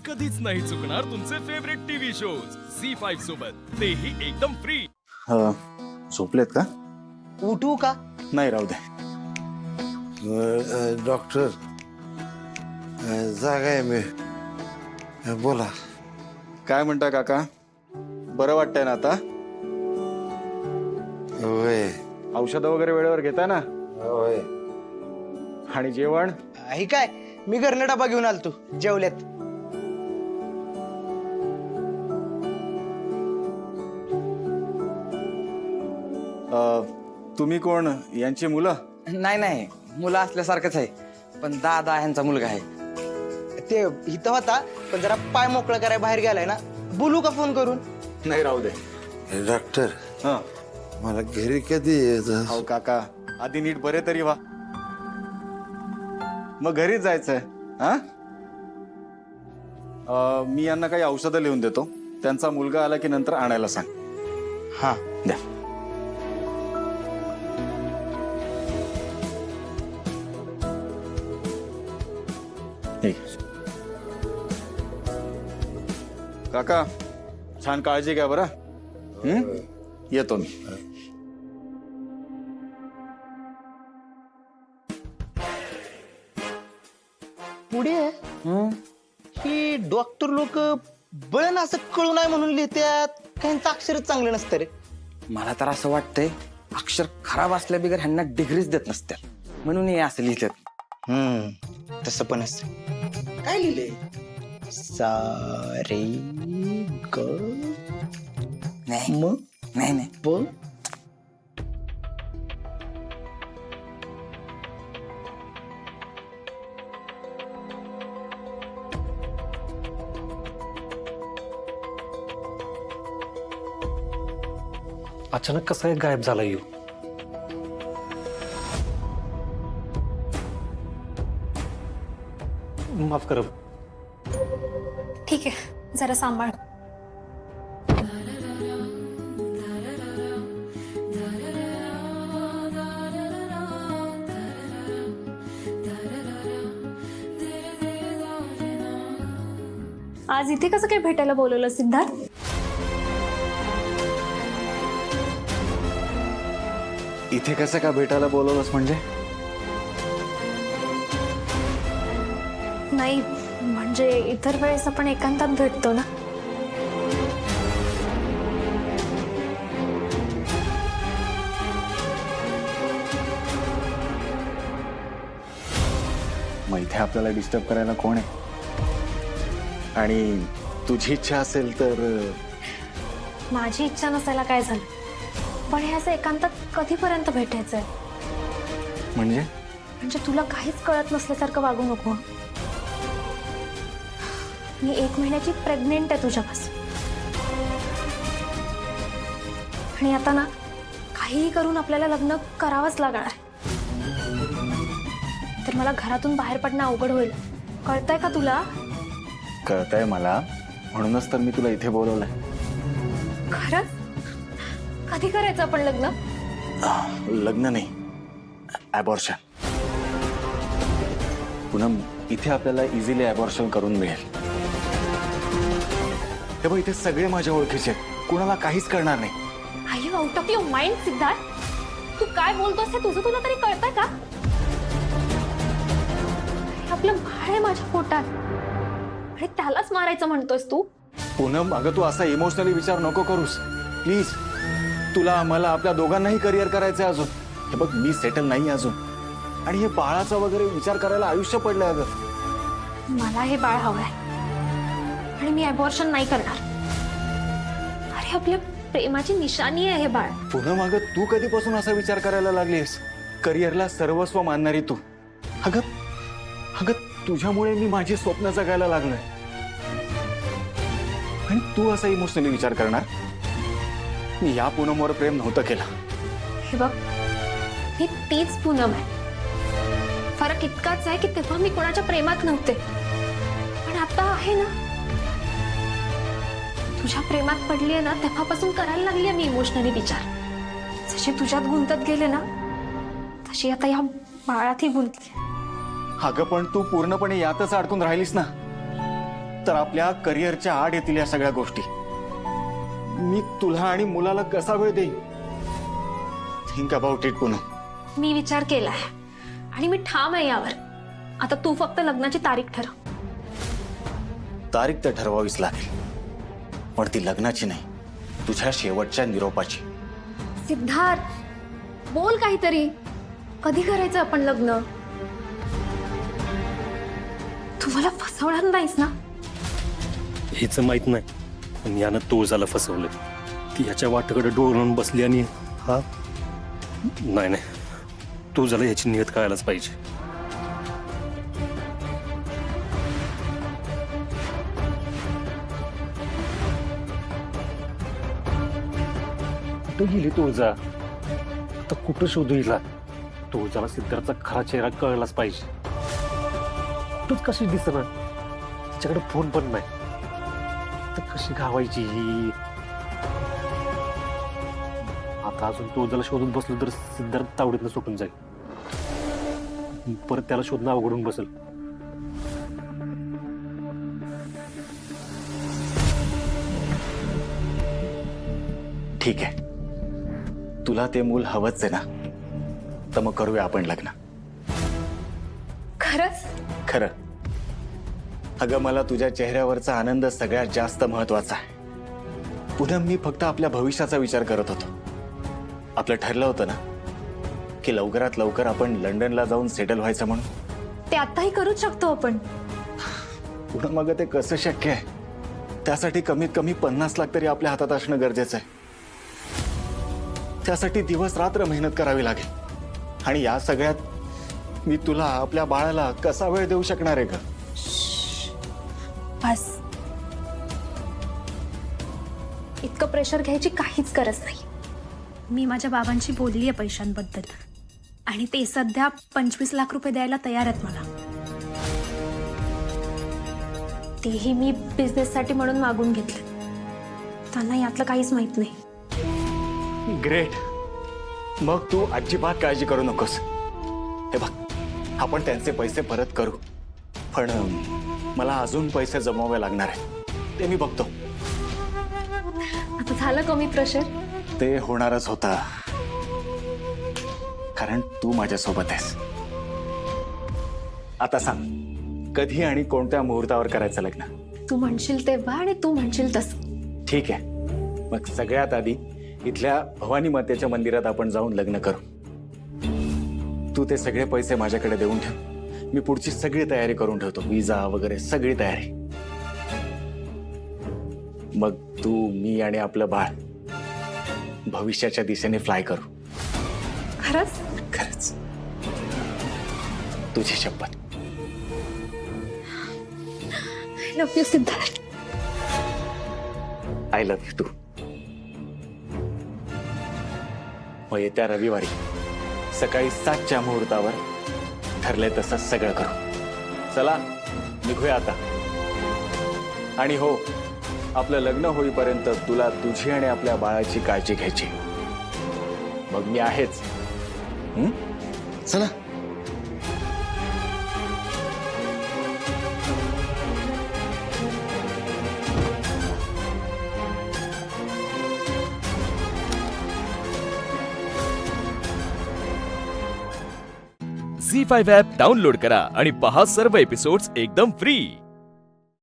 कधीच नाही चुकणार तुमचे फेवरेट टीव्ही शोज झी5 सोबत, तेही एकदम फ्री. झोपलेत का? उठू का? नाही, राहू दे. डॉक्टर जागा आहे मी. बोला. काय म्हणता काका? बरं वाटतंय ना आता? होय औषध वगैरे वेळेवर घेताय ना? होय. आणि जेवण? हे काय, मी घरनं डबा घेऊन आलतो. जेवल्यात? तुम्ही कोण? यांची मुलं? नाही नाही, मुलं असल्यासारखंच आहे, पण दादा यांचा मुलगा आहे. ते इथं होता, पण जरा पाय मोकळं करायला बाहेर गेलाय ना. बोलू का फोन करून? नाही, राहू दे. डॉक्टर हा. मला घरी कधी यायचं? अहो काका, आधी नीट बरे तरी व्हा, मग घरीच जायचंय. हा. मी यांना काही औषधं लिहून देतो. त्यांचा मुलगा आला की नंतर आणायला सांग. हा. द्या. काका, छान काळजी घ्या बरं. येतो मी. पुढे ही डॉक्टर लोक बळण असं कळू नाही म्हणून लिहितात. काहींचं अक्षरच चांगलं नसतं रे. मला तर असं वाटतंय, अक्षर खराब असल्या बिगर ह्यांना डिग्रीज देत नसत्या, म्हणून हे असं लिहितात. तसं पण असतं. काय लिहिलंय? सारे ग नाही म नाही नाही, प. अचानक कसा काय गायब झाला येऊ? माफ करा. ठीक आहे, जरा सांभाळ. आज इथे कसं काय भेटायला बोलवलं सिद्धार्थ? इथे कसं का भेटायला बोलवलंस म्हणजे? नाही म्हणजे इतर वेळेस आपण एकांतात भेटतो ना. मग इथे आपल्याला डिस्टर्ब करायला कोण आहे? आणि तुझी इच्छा असेल तर? माझी इच्छा नसायला काय झालं, पण हे असं एकांतात कधीपर्यंत भेटायचंय? म्हणजे तुला काहीच कळत नसल्यासारखं वागू नको. मी 1 महिन्याची प्रेग्नेंट आहे तुझ्यापासून, आणि आता ना काहीही करून आपल्याला लग्न करावंच लागणार आहे. तर मला घरातून बाहेर पडणं अवघड होईल. कळतंय का तुला? कळतंय मला, म्हणूनच तर मी तुला इथे बोलवलंय. खरंच? कधी करायचं आपण लग्न? लग्न नाही, ॲबॉर्शन. पूनम, इथे आपल्याला इझिली ॲबॉर्शन करून मिळेल. हे बघ, इथे सगळे माझ्या ओळखीचे आहेत, कुणाला काहीच करणार नाही. Are you out of your mind Siddharth? तू काय बोलतोस हे तुझं तुला तरी कळतंय का? हे आपलं बाळ आहे माझ्या पोटात, आणि त्यालाच मारायचं म्हणतोस तू? पूनम, अगं तू असा इमोशनली विचार नको करूस प्लीज. तुला, मला, आपल्या दोघांनाही करिअर करायचंय अजून. हे बघ, मी सेटल नाही अजून, आणि हे बाळाचा वगैरे विचार करायला आयुष्य पडलंय. अगं मला हे बाळ हवंय, आणि मी अबॉर्शन नाही करणार. अरे आपल्या प्रेमाची निशाणी आहे हे बाळ. पूनम, अगं तू कधीपासून असा विचार करायला लागलीस? करिअरला सर्वस्व मानणारी तू. अगं तुझ्यामुळे मी माझी स्वप्न जगायला लागलोय, आणि तू असा इमोशनली विचार करणार? मी या पूनमवर प्रेम नव्हतं केलं. हे बघ, ही तीच पूनम आहे. फरक इतकाच आहे की तेव्हा मी कोणाच्या प्रेमात नव्हते, पण आता आहे ना. तुझ्या प्रेमात पडलीये ना, तेव्हापासून करायला लागली मी इमोशनली विचार. जशी तुझ्यात गुंतत गेले ना, तशी आता या बाळातही गुंतली. अगं पण तू पूर्णपणे यातच अडकून राहिलीस ना. तर आपल्या करिअरच्या आड येतील या सगळ्या गोष्टी. मी तुला आणि मुलाला कसा वेळ देईन? थिंक अबाउट इट पुन्हा. मी विचार केलाय आणि मी ठाम आहे यावर. आता तू फक्त लग्नाची तारीख ठरव. तारीख तर ठरवावीच लागेल, पण ती लग्नाची नाही, तुझ्या शेवटच्या निरोपाची. सिद्धार्थ, बोल काहीतरी. कधी करायचं आपण लग्न? तू मला फसवणार नाहीस ना? हिच माहित नाही, पण यानं तुळजाला फसवलं. ती ह्याच्या वाटेकडे डोळून बसली आणि हा नाही, तुळजाला ह्याची नियत कळायलाच पाहिजे. कुठं गेली तुळजा? आता कुठं शोधू हिला? तुळजाला सिद्धार्थचा खरा चेहरा कळलाच पाहिजे. कुठंच कशी दिसना, तिच्याकडे फोन पण नाही. तर कशी घावायची ही? आता अजून तुळजाला शोधून बसलो तर सिद्धार्थ तावडीतनं सुटून जाईल. परत त्याला शोधणं अवघडून बसेल. ठीक आहे, तुला ते मूल हवंच आहे ना, तर मग करूया आपण लग्न. खरंच? खरं. अगं, मला तुझ्या चेहऱ्यावरचा आनंद सगळ्यात जास्त महत्वाचा आहे. पुन्हा मी फक्त आपल्या भविष्याचा विचार करत होतो. आपलं ठरलं होतं ना की लवकरात लवकर आपण लंडनला जाऊन सेटल व्हायचं म्हणून. ते आताही करूच शकतो आपण. पुन्हा मग ते कसं शक्य आहे? त्यासाठी कमीत कमी 50 लाख तरी आपल्या हातात असणं गरजेचं आहे. त्यासाठी दिवस रात्र मेहनत करावी लागेल. आणि या सगळ्यात मी तुला, आपल्या बाळाला कसा वेळ देऊ शकणार आहे ग? बस, इतकं प्रेशर घ्यायची काहीच गरज नाही. मी माझ्या बाबांशी बोलली आहे पैशांबद्दल आणि ते सध्या 25 लाख रुपये द्यायला तयार आहेत मला. तेही मी बिझनेससाठी म्हणून मागून घेतले. त्यांना यातलं काहीच माहित नाही. ग्रेट. मग तू अजिबात काळजी करू नकोस. हे बघ, आपण त्यांचे पैसे परत करू, पण मला अजून पैसे जमवावे लागणार आहेत. ते मी बघतो. आता झालं कमी प्रेशर? ते होणारच होता, कारण तू माझ्यासोबत आहेस. आता सांग, कधी आणि कोणत्या मुहूर्तावर करायचं लग्न? तू म्हणशील तेव्हा आणि तू म्हणशील तसं. ठीक आहे, मग सगळ्यात आधी इथल्या भवानी मातेच्या मंदिरात आपण जाऊन लग्न करू. तू ते सगळे पैसे माझ्याकडे देऊन ठेव. मी पुढची सगळी तयारी करून ठेवतो, विजा वगैरे सगळी तयारी. मग तू, मी आणि आपलं बाळ भविष्याच्या दिशेने फ्लाय करू. खरंच? खरंच, तुझी शपथ. I love you Siddharth. I love you too. मग येत्या रविवारी सकाळी 7च्या मुहूर्तावर ठरले तसं सगळं करू. चला निघूया आता. आणि हो, आपलं लग्न होईपर्यंत तुला तुझी आणि आपल्या बाळाची काळजी घ्यायची. मग मी आहेच. चला. झी5 ॲप डाउनलोड करा आणि पहा सर्व एपिसोड्स एकदम फ्री.